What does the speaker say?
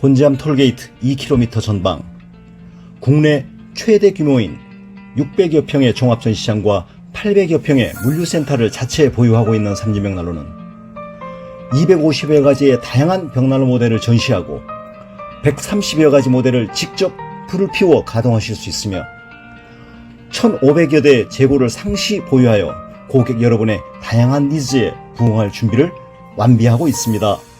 곤지암 톨게이트 2km 전방, 국내 최대 규모인 600여 평의 종합전시장과 800여 평의 물류센터를 자체에 보유하고 있는 삼진벽난로는 250여 가지의 다양한 벽난로 모델을 전시하고 130여 가지 모델을 직접 불을 피워 가동하실 수 있으며 1,500여 대의 재고를 상시 보유하여 고객 여러분의 다양한 니즈에 부응할 준비를 완비하고 있습니다.